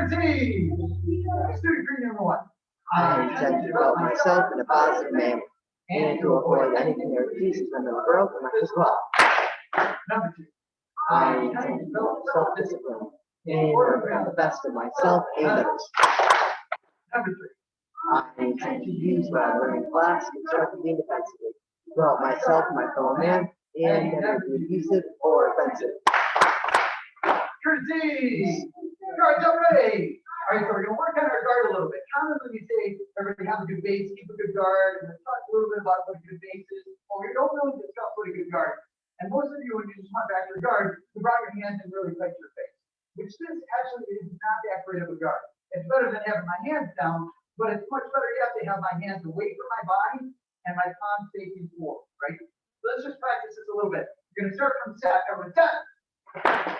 Z. Student green number 1. I intend to develop myself in a positive manner and to avoid anything that reduces them in the growth of my physical health. Number 2. I intend to develop self-discipline and work on the best of myself and others. Number 3. I intend to use what I learned in class constructively and defensively to help myself and my fellow man and never be abusive or offensive. Z. Guards are ready. All right, so we're going to work on our guard a little bit. Commonly we say everybody have a good base, keep a good guard, and we'll talk a little bit about what a good base is, but we don't really discuss what a good guard. And most of you, when you just want back your guard, you brought your hands and really touch your face, which this actually is not that great of a guard. It's better than having my hands down, but it's much better yet to have my hands away from my body and my palms facing forward, right? So let's just practice this a little bit. You're going to start from set. Everyone set.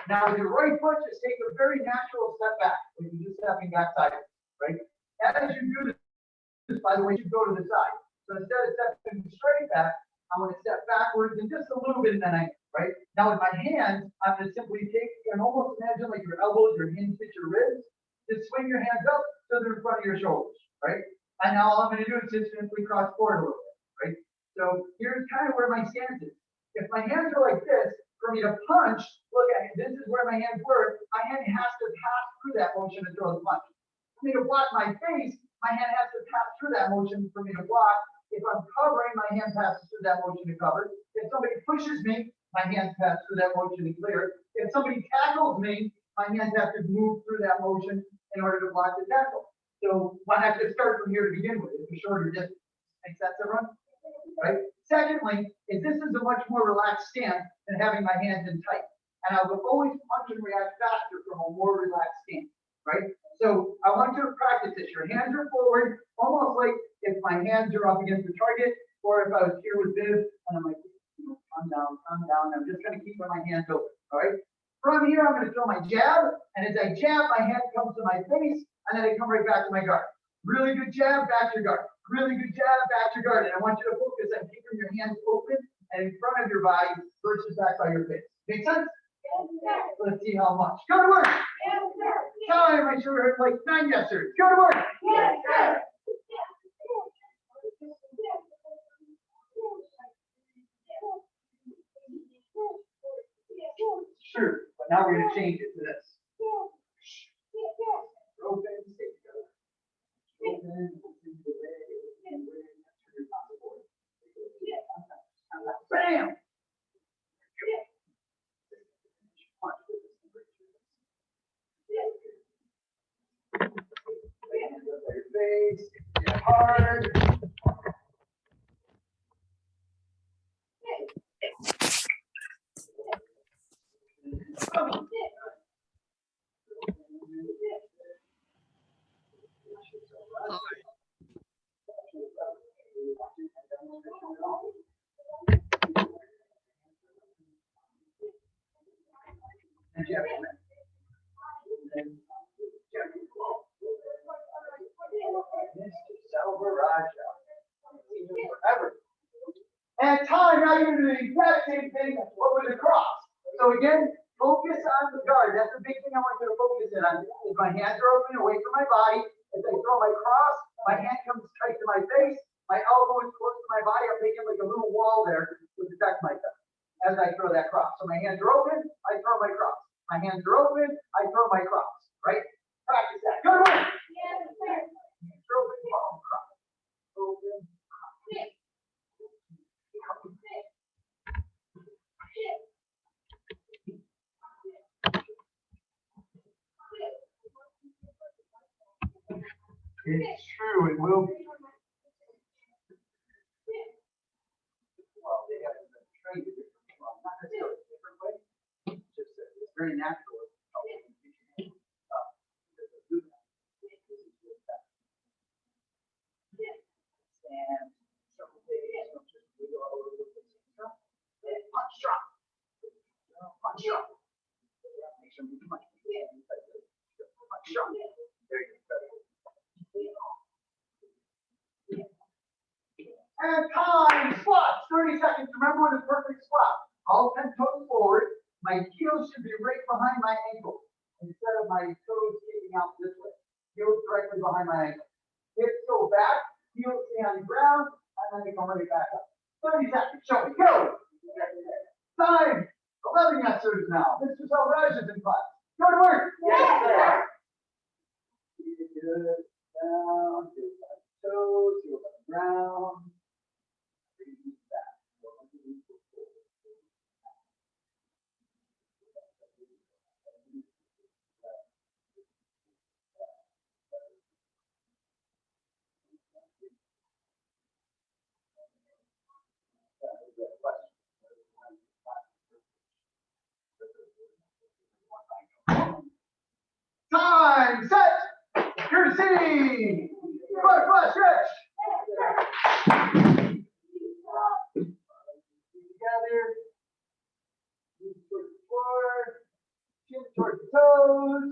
Now with your right foot, just take a very natural step back. When you're just stepping back sideways, right? As you do this, by the way, you go to the side. So instead of stepping straight back, I'm going to step backwards and just a little bit, and then right? Now with my hands, I'm going to simply take and almost imagine like your elbows, your hands hit your ribs. Just swing your hands up so they're in front of your shoulders, right? And now all I'm going to do is just simply cross forward a little bit, right? So here's kind of where my stance is. If my hands are like this, for me to punch, look at it, this is where my hands were. My hand has to pass through that motion to throw the punch. For me to block my face, my hand has to pass through that motion for me to block. If I'm covering, my hand passes through that motion to cover. If somebody pushes me, my hands pass through that motion to clear. If somebody tackles me, my hands have to move through that motion in order to block the tackle. So why not just start from here to begin with? It's a shorter distance. Makes sense, everyone? Right? Secondly, is this is a much more relaxed stance than having my hands in tight. And I will always punch and react faster from a more relaxed stance, right? So I want you to practice this. Your hands are forward, almost like if my hands are up against the target, or if I was here with this, and I'm like, I'm down. I'm just going to keep my hands open, all right? From here, I'm going to throw my jab, and as I jab, my hand comes to my face, and then I come right back to my guard. Really good jab, back to your guard. Really good jab, back to your guard. And I want you to focus on keeping your hands open and in front of your body versus back by your face. Make sense? Yes, let's see how much. Go to work. Yes, time, I sure heard like 9 yes, sir. Go to work. Yes, sir. Sure, but now we're going to change it to this. Open, stay together. Open, bam! Your face, get hard. And time, now you're going to do the exact same thing but with the cross. So again, focus on the guard. That's the big thing I want you to focus in on. Is my hands are open away from my body. As I throw my cross, my hand comes tight to my face. My elbow is close to my body. I'm making like a little wall there to protect myself as I throw that cross. So my hands are open, I throw my cross. My hands are open, I throw my cross. Right? Practice that. Go to work. Yes, sir. Hands are open, palm cross. Open. It's true, it will be. Well, they haven't been trained a different way. Well, not necessarily a different way. Just it's very natural. And several days, don't just do all over the stuff. Punch drop. Punch drop. Make sure you punch. Punch drop. There you go. And time, squats, 30 seconds. Remember what a perfect squat. All 10 toes forward. My heels should be right behind my ankle instead of my toes kicking out this way. heels directly behind my ankle. Hips go back, heels stay on the ground, and then they come right back up. 30 seconds, show me, go! Time! 11 yesers now. Mr. Salvarez is in class. Go to work! Yes, sir. Good. Down, good toes, heels on the ground. Release back. Time, set, you're sitting. Front, flush, stretch. Together. Move towards the floor. Chin towards the toes.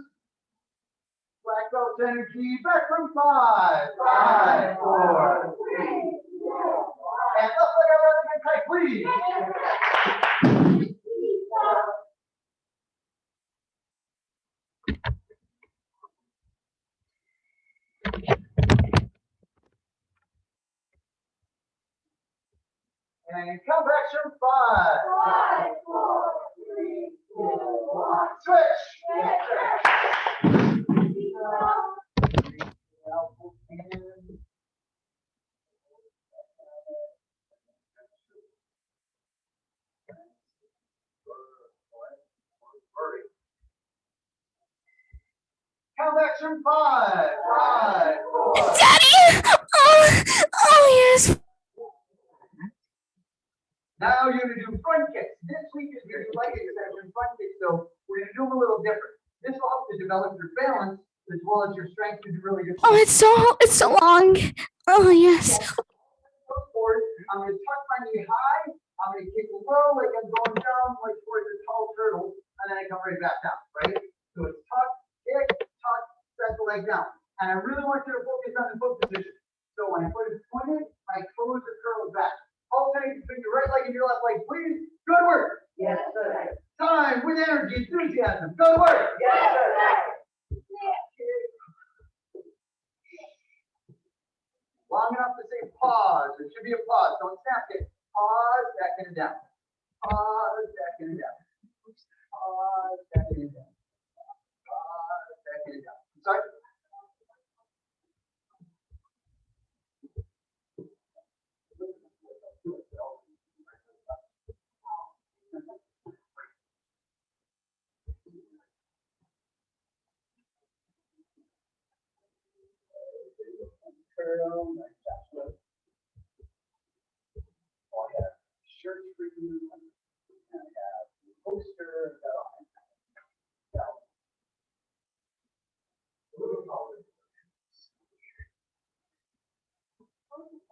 Black belt energy. Back from 5, 5, 4, 3, 2, 1. And up like a running tight, please. And come back from 5, 5, 4, 3, 2, 1. Switch. Elbow in. Count back from 5, 5, 4. Daddy! Oh, yes. Now you're gonna do front kicks. This week is gonna be leg extension front kicks, so we're gonna do them a little different. This will help to develop your balance as well as your strength to do really good. Oh, it's so long. Oh, yes. Look forward. I'm gonna tuck my knee high. I'm gonna kick low like I'm going down like towards a tall turtle, and then I come right back down, right? So it's tuck, kick, tuck, set the leg down. And I really want you to focus on the foot position. So when I put it pointed, my toes are curled back. Alternate between your right leg and your left leg, please. Good work. Yes, sir. Time with energy, enthusiasm. Go to work. Yes, sir. Long enough to say pause. There should be a pause. Don't snap it. Pause, back and down. Pause, back and down. Pause, back and down. Pause, back and down. Sorry. Curl, my chest. Oh, I have shirts for you. And I have a poster.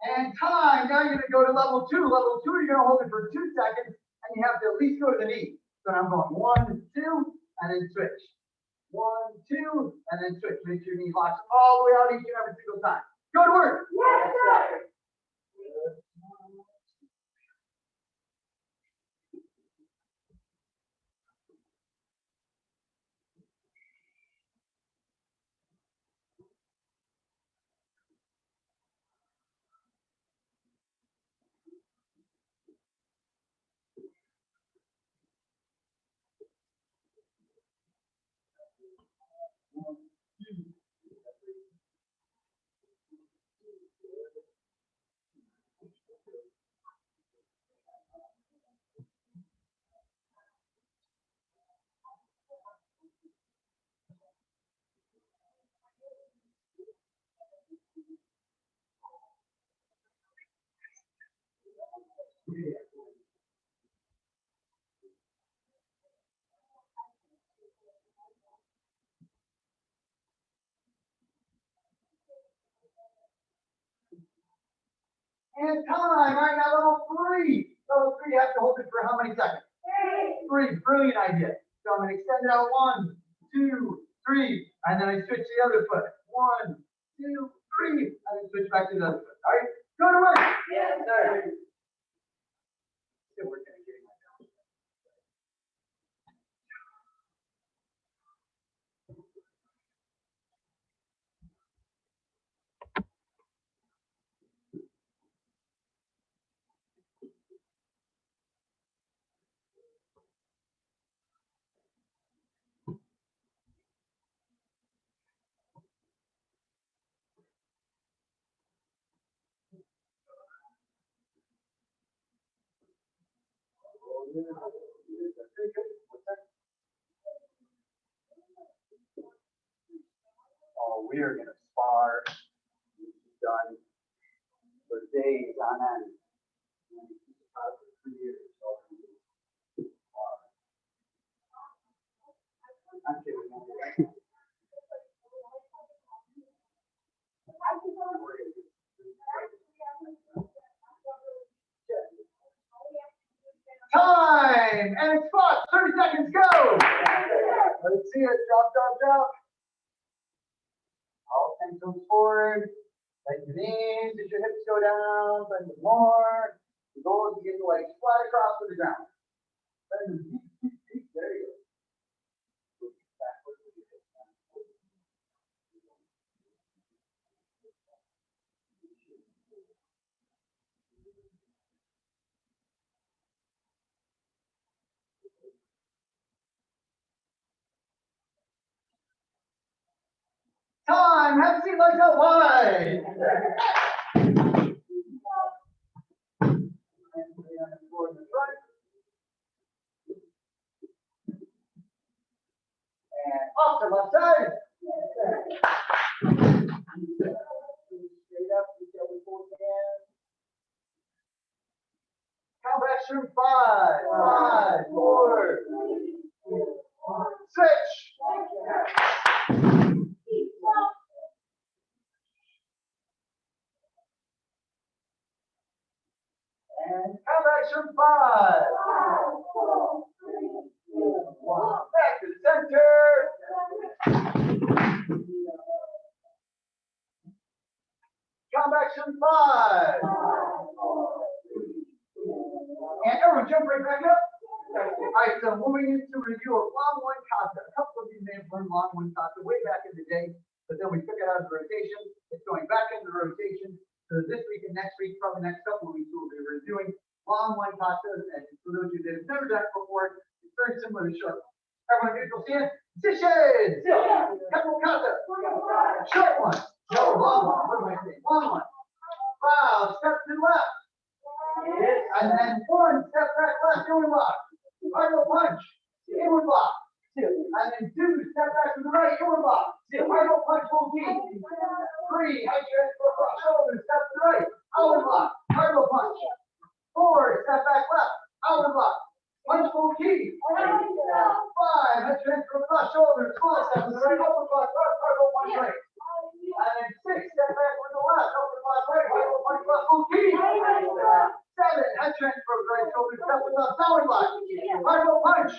And time. Now you're going to go to level 2. Level 2, you're going to hold it for 2 seconds, and you have to at least go to the knee. So I'm going 1, 2, and then switch. 1, 2, and then switch. Make sure your knee locks all the way out each and every single time. Go to work. Yes, sir. And time. All right, now level 3. Level 3, you have to hold it for how many seconds? 3. Brilliant idea. So I'm going to extend it out 1, 2, 3, and then I switch the other foot. 1, 2, 3, and then switch back to the other foot. All right, go to work. Yes, sir. Still working on getting my balance. Oh, we are gonna spar. This is done for days on end. For years. I'm kidding. Time and spot. 30 seconds. Go. Let's see it. Drop, drop, drop. All 10 toes forward. Bend your knees as your hips go down. Bend them more. The goal is to get the legs flat across to the ground. Bend them deep, deep, deep. There you go. Time. Have a seat. Legs out wide. And off the left side. Straight up, reach out with both hands. Count back through 5, 5, 4, switch. And count back through 5, 4, 3, 2, 1. Back to the center. Count back through 5. And everyone jump right back up. All right, so moving into review of long one kata. A couple of you may have learned long one kata way back in the day, but then we took it out of the rotation. It's going back into the rotation. So this week and next week, probably next couple of weeks, we'll be reviewing long one katas. And for those of you that have never done it before, it's very similar to short one. Everyone neutral stand. Sishin. Couple kata. Short one. No, long one. What am I saying? Long one. Wow, step to the left. And then 1 step back left, inward block. Right punch, inward block. And then 2 step back to the right, inward block. Right punch, full key. 3 high transfer across shoulders, step to the right, outward block. Right punch. 4 step back left, outward block. Punch full key. 5 high transfer across shoulders, small step to the right, upward block, right punch right. And then 6 step back with the left, upward block right, punch left, full key. 7 head transfer right shoulder, step with left, downward block. Right punch.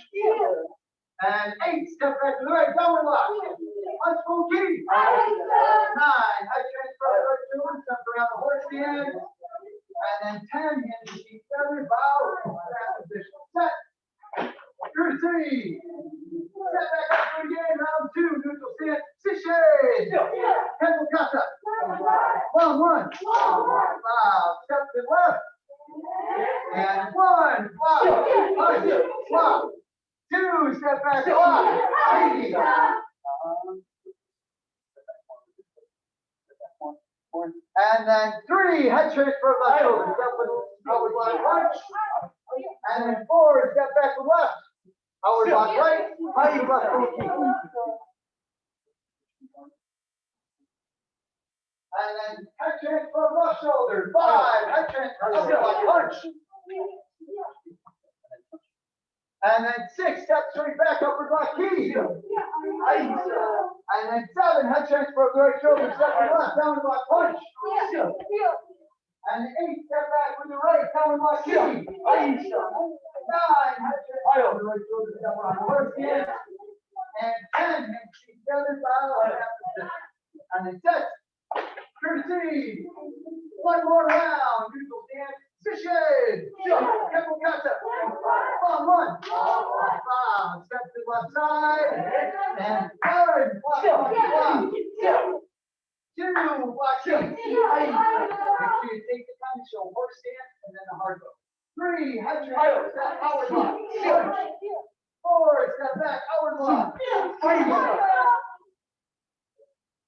And 8 step back to the right, downward block. Punch full key. 9 head transfer right shoulder, step around the horse stand. And then 10 hands to keep together, bow, back position. Set. Through 3. Step back up again, round 2, neutral stand. Sishin. Temple kata. Long one. Wow, step to the left. And 1, block, punch, block. 2, step back, block, key. And then 3, head transfer left shoulder, step with outward block punch. And then 4, step back with left, outward block right, high block full key. And then head transfer left shoulder, 5, head transfer upward block punch. And then 6, step straight back, upward block key. And then 7, head transfer the right shoulder, step to the left, downward block punch. And 8, step back with the right, downward block key. 9, head transfer the right shoulder, step on the left hand. And 10, hands together, bow, and half position. And then set. Courtesy. 1 more round. Neutral stand. Sishin. Temple kata. Long one. Wow. Step to the left side. And 3rd. Block. 2. Block. Make sure you take the time to show horse stance and then the hard bow. 3. Head transfer. Step outward block. 4. Step back. Outward block.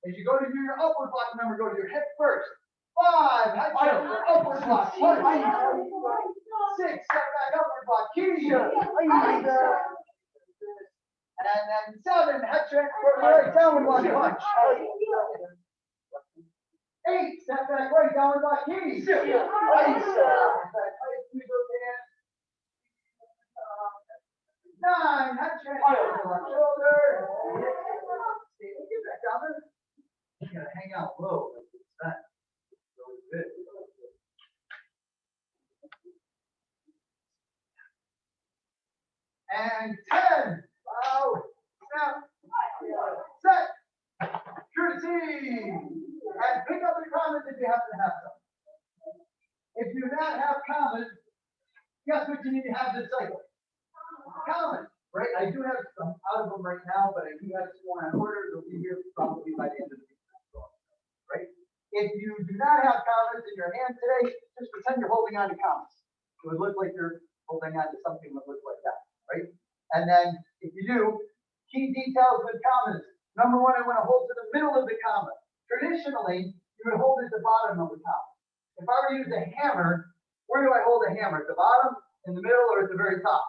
As you go to do your upward block, remember, go to your hip first. 5, head transfer, upward block. 6, 6, step back upward block, key. And then 7, head transfer right, downward block punch. 8, step back right, downward block key. 9, head transfer left shoulder. Stay, get back down there. You gotta hang out low. Like it's that. Really good. And 10. Wow. Snap. Set. Courtesy. And pick up the comments if you happen to have some. If you do not have comments, guess what you need to have this cycle? Comments, right? I do have some out of them right now, but I do have some more on order. They'll be here probably by the end of the week. Right? If you do not have comments in your hand today, just pretend you're holding on to comments. It would look like you're holding on to something that looks like that, right? And then if you do, key details with comments. Number 1, I want to hold to the middle of the comment. Traditionally, you would hold at the bottom of the comment. If I were to use a hammer, where do I hold a hammer? At the bottom, in the middle, or at the very top?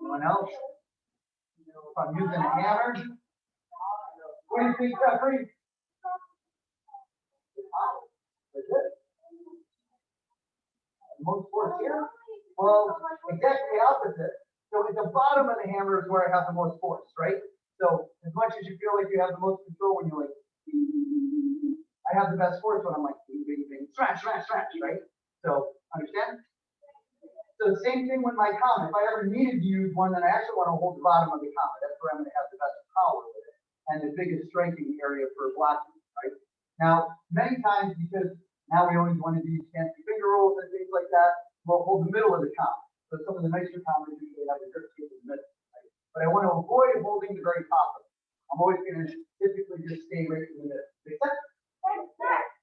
Anyone else? If I'm using a hammer, what do you think, Jeffrey? Is it? Most force here? Well, exactly opposite. So at the bottom of the hammer is where I have the most force, right? So as much as you feel like you have the most control when you're like, I have the best force when I'm like, bing, bing, bing, smash, smash, smash, right? So understand? So the same thing with my comment. If I ever needed to use one, then I actually want to hold the bottom of the comment. That's where I'm going to have the best power with it and the biggest strengthening area for blocking, right? Now, many times, because now we always want to use fancy finger rolls and things like that, we'll hold the middle of the comment. So some of the nicer comments usually have the grip in the middle, right? But I want to avoid holding the very top of it. I'm always going to typically just stay right in the middle. Make sense?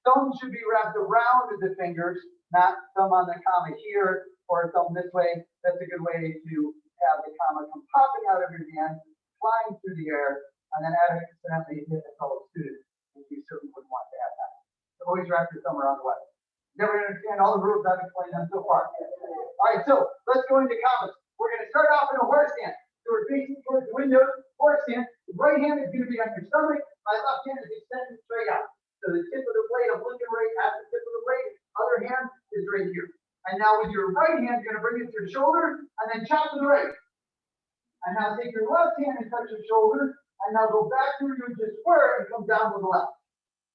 Thumb should be wrapped around the fingers, not thumb on the comma here or thumb this way. That's a good way to have the comma come popping out of your hand, flying through the air, and then accidentally hit a fellow student, which you certainly wouldn't want to have that. So always wrap your thumb around the way. Never understand all the rules I've explained them so far. All right, so let's go into comments. We're going to start off in a horse stance. So we're facing towards the window, horse stance. The right hand is going to be on your stomach. My left hand is extended straight out. So the tip of the blade, I'm looking right at the tip of the blade. Other hand is right here. And now with your right hand, you're going to bring it to your shoulder and then chop to the right. And now take your left hand and touch your shoulder. And now go back through your just square and come down to the left.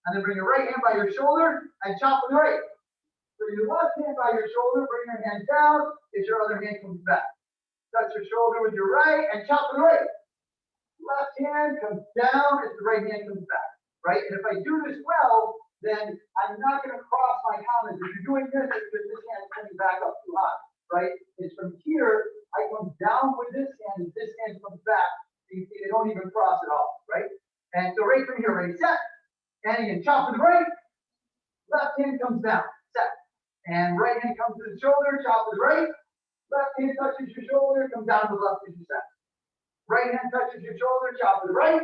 And then bring your right hand by your shoulder and chop to the right. Bring your left hand by your shoulder, bring your hand down as your other hand comes back. Touch your shoulder with your right and chop to the right. Left hand comes down as the right hand comes back. Right? And if I do this well, then I'm not going to cross my comments. If you're doing this, it's because this hand is coming back up too high. Right? It's from here, I come down with this hand, and this hand comes back. So you see, they don't even cross at all. Right? And so right from here, ready, set. And again, chop to the right. Left hand comes down, set. And right hand comes to the shoulder, chop to the right. Left hand touches your shoulder, comes down to the left as you set. Right hand touches your shoulder, chop to the right.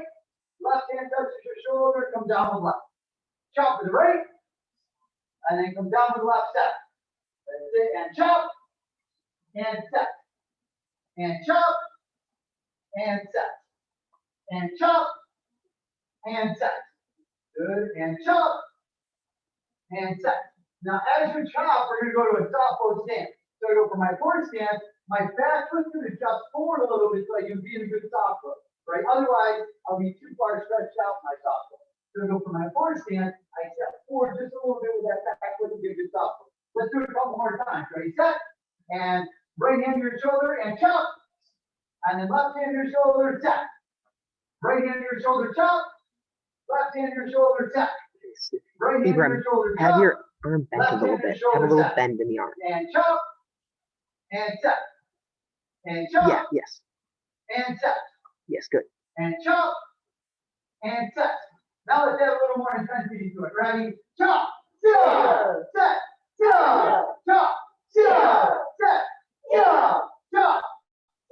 Left hand touches your shoulder, come down to the left. Chop to the right, and then come down to the left, set. That's it, and chop, and set. And chop, and set. And chop, and set. Good, and chop, and set. Now as you chop, we're going to go to a softball stance. So I go for my forward stance, my back foot is just forward a little bit so I can be in a good softball. Right? Otherwise, I'll be too far stretched out in my softball. So I go for my forward stance, I step forward just a little bit with that back foot to get a good softball. Let's do it a couple more times. Ready, set, and right hand to your shoulder and chop. And then left hand to your shoulder, set. Right hand to your shoulder, chop. Left hand to your shoulder, set. Right hand to your shoulder, chop. Have your arm bent a little bit. Have a little bend in the arm. And chop. And set. And chop. Yeah, yes. And set. Yes, good. And chop, and set. Now let's add a little more intensity to it. Ready? Chop, set, set, chop, chop, chop, set, chop, chop,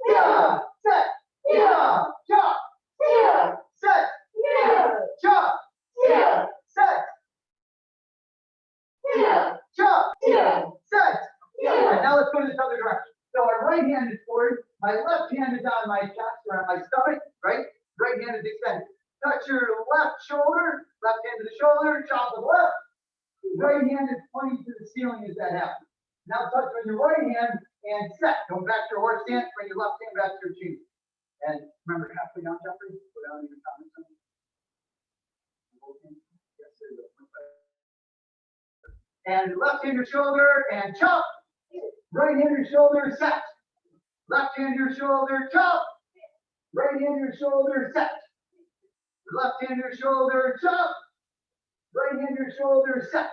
chop, set, chop, chop, set, chop, set, chop, around my stomach, right? Right hand is extended. Touch your left shoulder, left hand to the shoulder, chop with left. Right hand is pointing to the ceiling as that happens. Now touch with your right hand and set. Go back to your horse stance, bring your left hand back to your chin. And remember, halfway down, Jeffrey, go down in your comments. And left hand your shoulder and chop. Right hand your shoulder, set. Left hand your shoulder, chop. Right hand your shoulder, set. Left hand your shoulder, chop. Right hand your shoulder, set.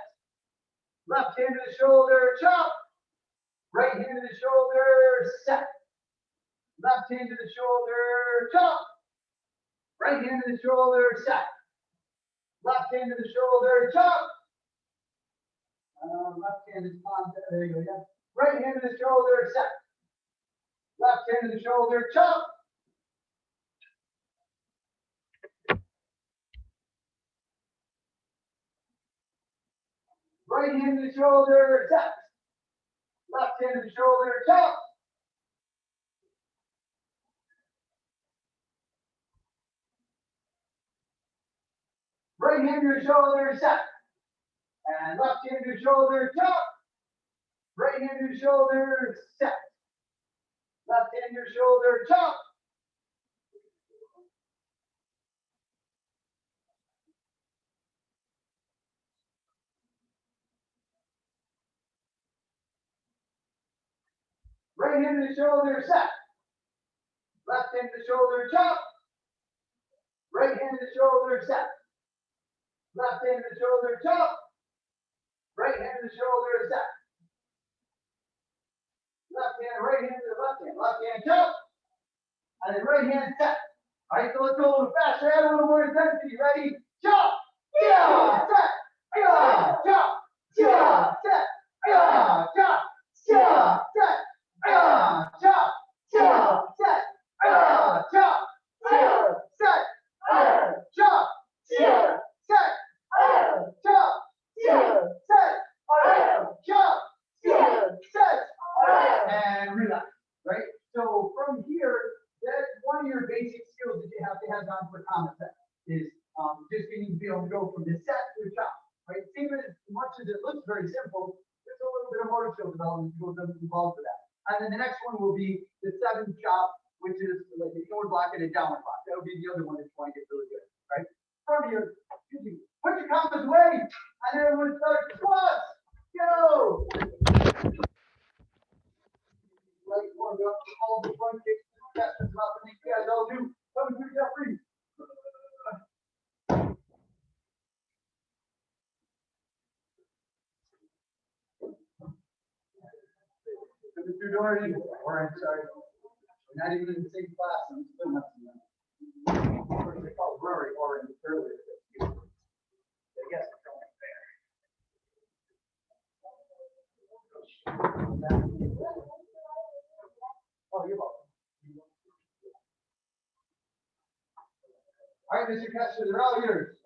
Left hand to the shoulder, chop. Right hand to the shoulder, set. Left hand to the shoulder, chop. Right hand to the shoulder, set. Left hand to the shoulder, chop. Left hand is palm, there you go, yeah. Right hand to the shoulder, set. Left hand to the shoulder, chop. Right hand to the shoulder, set. Left hand to the shoulder, chop. Right hand to your shoulder, set. And left hand to your shoulder, chop. Right hand to your shoulder, set. Left hand to your shoulder, chop. Right hand to the shoulder, set. Left hand to the shoulder, chop. Right hand to the shoulder, set. Left hand to the shoulder, chop. Right hand to the shoulder, set. Left hand, right hand to the left hand, chop. And then right hand, set. All right, so let's go a little faster, add a little more intensity. Ready? Chop! Yeah! Set! Yeah! Chop! Yeah! Set! Yeah! Chop! Yeah! Set! Yeah! Chop! Yeah! Set! Yeah! Chop! Yeah! Set! Yeah! Chop! Yeah! Set! Yeah! Chop! Yeah! Set! Yeah! Chop! Yeah! Set! And relax, right? So from here, that's one of your basic skills that you have to have down for common sense is just getting to be able to go from the set to the chop, right? Even as much as it looks very simple, there's a little bit of motor skill development that goes involved with that. And then the next one will be the 7 chop, which is like the inward block and a downward block. That'll be the other one that you want to get really good, right? From here, put your comments away, and then we'll start squats. Go! Right, warmed up, all the front kicks, that's about the things you guys all do. Come through, Jeffrey. Mr. Doherty, or I'm sorry, we're not even in the same class, I'm still messing up. Of course, they called Rory Orange earlier. I guess it's going fair. Oh, you're welcome. All right, Mr. Kessler, they're all yours.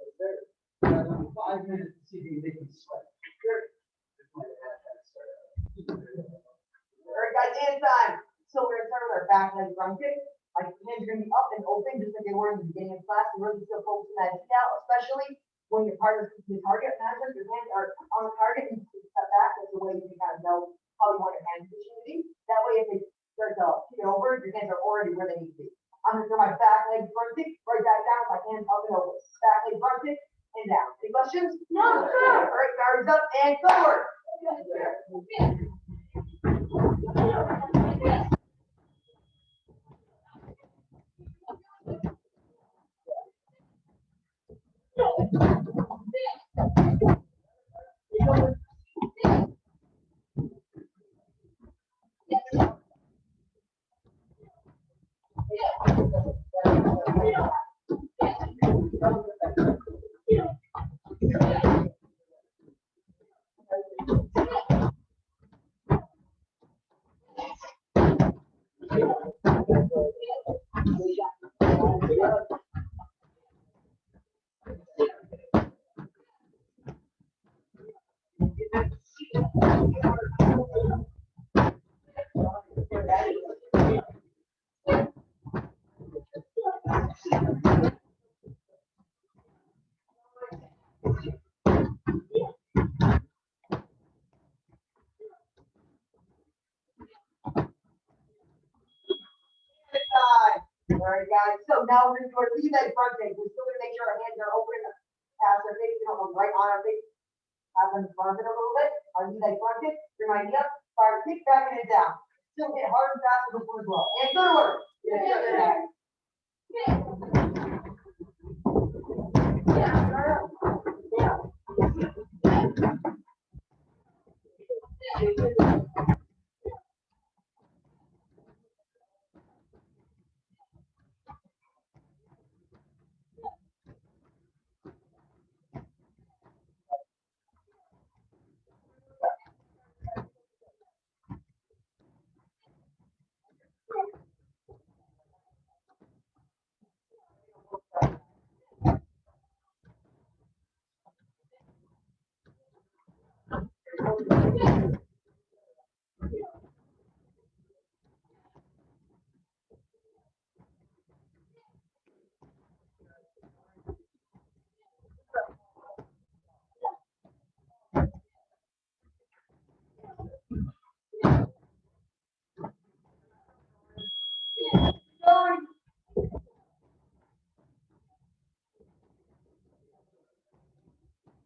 You have 5 minutes to see if you can make them sweat. All right, guys, dance time. So we're gonna start with our back leg front kick. Our hands are gonna be up and open, just like they were in the beginning of class. And really still focus on that detail, especially when your partner's the target. Imagine your hands are on the target and you can step back. That's the way you can kind of know how you want your hand position to be. That way, if they start to kick it over, your hands are already where they need to be. I'm gonna throw my back leg front kick, right back down, my hands up and over. Back leg front kick and down. Any questions? No, sir. All right, guards up and forward. All right, guys, so now we're gonna do our lead leg front kick. We're still gonna make sure our hands are open past our face, we don't look right on our face. Have them front it a little bit. Our lead leg front kick, bring my knee up, fire kick back and it down. Still hit hard and fast with the foot as well. And good work.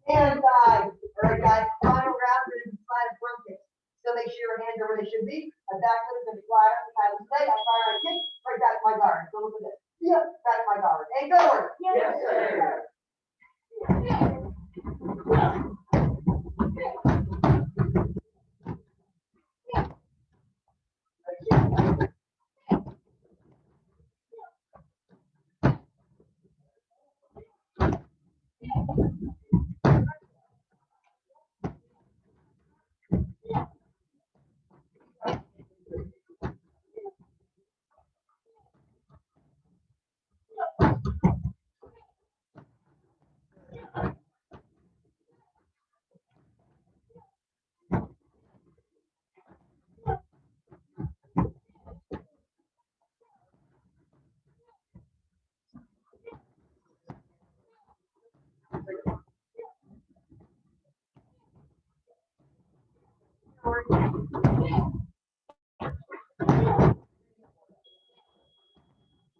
And five. All right, guys. Final round is slide front kick. So make sure your hands are where they should be. A back flip and fly up. I would say I fire my kick right back to my guard. So look at this. Yep, back to my guard. And good work. Yes, sir.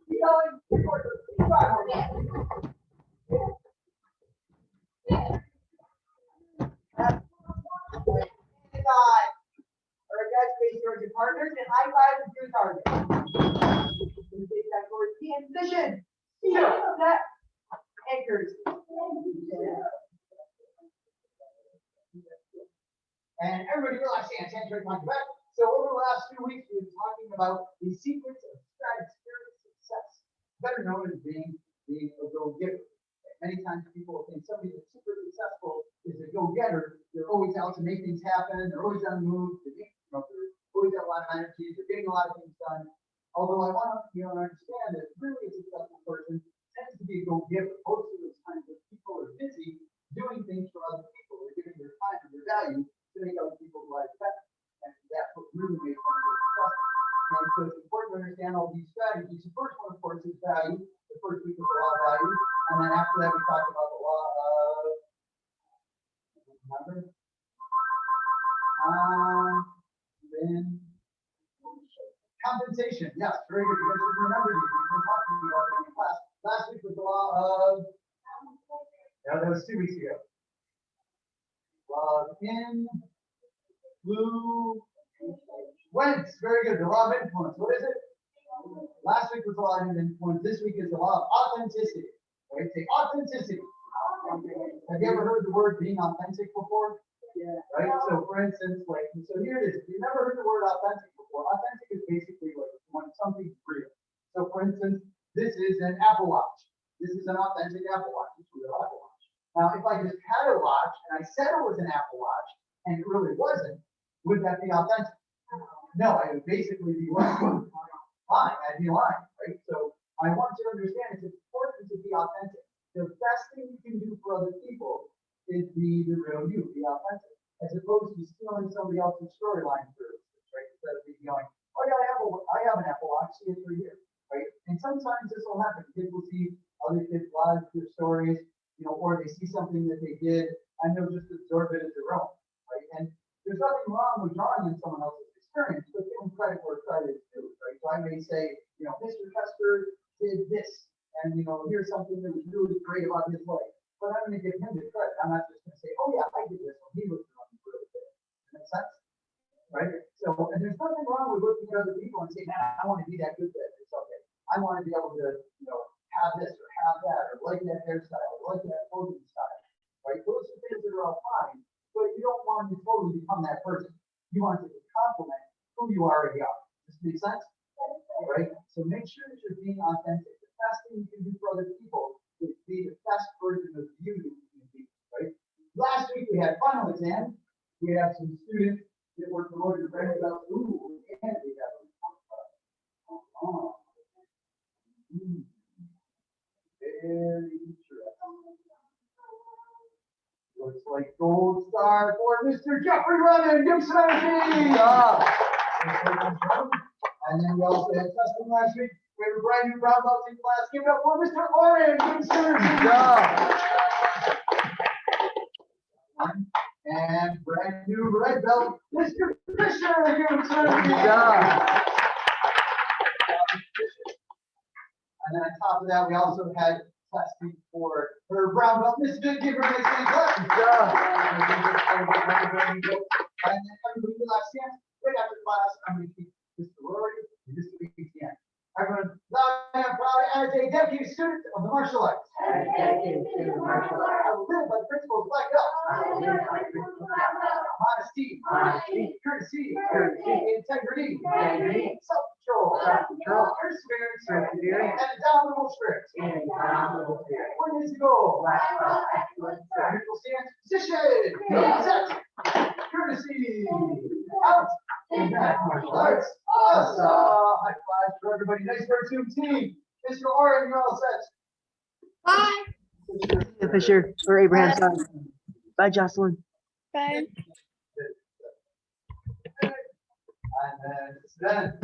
Keep going. Keep All right, guys, face towards your partners and high five with your target. Face back towards the in position. Set. Anchors. And everybody relax hands, hands right behind your back. So over the last few weeks, we've been talking about the secrets of stratospheric success, better known as being a go-getter. Many times people think somebody that's super successful is a go-getter. They're always out to make things happen. They're always on the move. They're always have a lot of energy. They're getting a lot of things done. Although I want to understand that really a successful person tends to be a go-giver. Most of those times when people are busy doing things for other people, they're giving their time and their value to make other people's lives better. And that's what really makes them successful. And so it's important to understand all these strategies. The first one, of course, is value. The first week was the law of value. And then after that, we talked about the law of, remember? Then compensation. Yes, very good. You guys should remember these. We've been talking about them in class. Last week was the law of, no, that was 2 weeks ago. Law of influence. Very good. The law of influence. What is it? Last week was the law of influence. This week is the law of authenticity. Right? Say authenticity. Have you ever heard the word being authentic before? Yeah. Right? So for instance, so here it is. If you've never heard the word authentic before, authentic is basically like when something's real. So for instance, this is an Apple Watch. This is an authentic Apple Watch. It's a real Apple Watch. Now, if I just had a watch and I said it was an Apple Watch and it really wasn't, would that be authentic? No, I would basically be lying. I'd be lying, right? So I want you to understand it's important to be authentic. The best thing you can do for other people is be the real you, be authentic, as opposed to stealing somebody else's storyline through, right? Instead of going, oh yeah, I have an Apple Watch, see it for a year, right? And sometimes this will happen. Kids will see other kids' lives, their stories, you know, or they see something that they did, and they'll just absorb it as their own, right? And there's nothing wrong with drawing in someone else's experience, but give them credit where credit is due, right? So I may say, you know, Mr. Custer did this, and you know, here's something that was really great about his life. But I'm gonna give him the credit. I'm not just gonna say, oh yeah, I did this when he was doing really good. Makes sense? Right? So, and there's nothing wrong with looking at other people and saying, man, I want to be that good at it. It's okay. I want to be able to, you know, have this or have that, or like that hairstyle, or like that clothing style. Right? Those are things that are all fine, but you don't want to totally become that person. You want to complement who you already are. Does this make sense? Right? So make sure that you're being authentic. The best thing you can do for other people is be the best version of you that you can be. Right? Last week we had final exam. We have some students that were promoted to brand about, ooh, and we have a report card. Very interesting. Looks like gold star for Mr. Jeffrey Runnan. Give some energy. And then we also had testing last week. We have a brand new brown belt in class. Give it up for Mr. Oren. Give some energy. And brand new red belt, Mr. Fisher. Give him some energy. And then on top of that, we also had testing for her brown belt, Miss Vic. Give her a nice hand clap. And then everybody will have chance right after class. I'm going to keep Mr. Rory and Mr. BTN. Everyone, loud and proud as a dedicated student of the martial arts. I will live by the principles like us. Honesty, courtesy, integrity, self-control, perseverance, and indomitable spirit. One is the goal. Neutral stance, position, set, courtesy, out, impact martial arts. Awesome. High five for everybody. Nice work, team. Mr. Oren, you're all set. Bye. Fisher or Abraham's son. Bye, Jocelyn. Bye. And then,